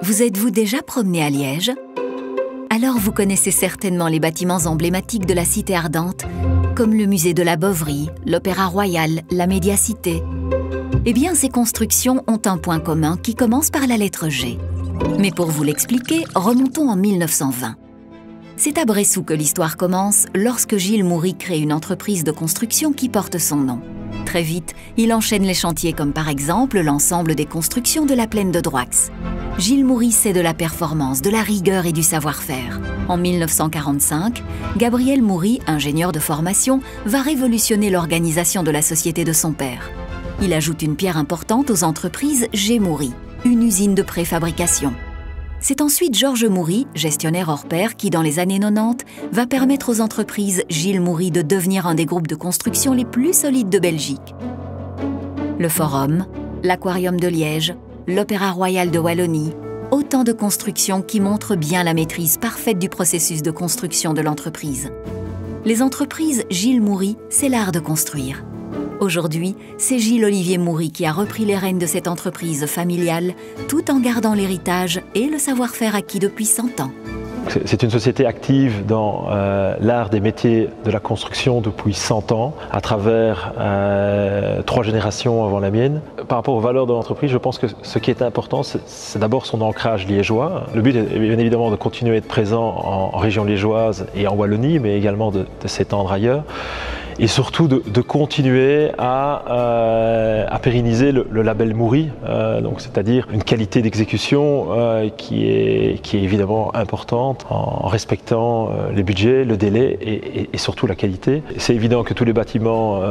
Vous êtes-vous déjà promené à Liège? Alors vous connaissez certainement les bâtiments emblématiques de la cité ardente, comme le musée de la Boverie, l'Opéra Royal, la Médiacité. Eh bien, ces constructions ont un point commun qui commence par la lettre G. Mais pour vous l'expliquer, remontons en 1920. C'est à Bressou que l'histoire commence lorsque Gilles Moury crée une entreprise de construction qui porte son nom. Très vite, il enchaîne les chantiers comme par exemple l'ensemble des constructions de la plaine de Droix. Gilles Moury sait de la performance, de la rigueur et du savoir-faire. En 1945, Gabriel Moury, ingénieur de formation, va révolutionner l'organisation de la société de son père. Il ajoute une pierre importante aux entreprises G. Moury, une usine de préfabrication. C'est ensuite Georges Moury, gestionnaire hors pair, qui dans les années 90 va permettre aux entreprises Gilles Moury de devenir un des groupes de construction les plus solides de Belgique. Le Forum, l'Aquarium de Liège, l'Opéra Royal de Wallonie, autant de constructions qui montrent bien la maîtrise parfaite du processus de construction de l'entreprise. Les entreprises Gilles Moury, c'est l'art de construire. Aujourd'hui, c'est Gilles-Olivier Moury qui a repris les rênes de cette entreprise familiale, tout en gardant l'héritage et le savoir-faire acquis depuis 100 ans. C'est une société active dans l'art des métiers de la construction depuis 100 ans, à travers 3 générations avant la mienne. Par rapport aux valeurs de l'entreprise, je pense que ce qui est important, c'est d'abord son ancrage liégeois. Le but est bien évidemment de continuer à être présent en région liégeoise et en Wallonie, mais également de s'étendre ailleurs. Et surtout de continuer à pérenniser le label Moury, c'est-à-dire une qualité d'exécution qui est évidemment importante en respectant les budgets, le délai et surtout la qualité. C'est évident que tous les bâtiments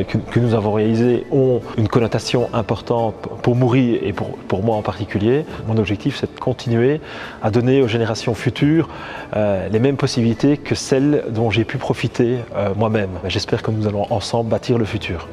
que nous avons réalisés ont une connotation importante pour Moury et pour moi en particulier. Mon objectif, c'est de continuer à donner aux générations futures les mêmes possibilités que celles dont j'ai pu profiter moi-même. J'espère que nous allons ensemble bâtir le futur.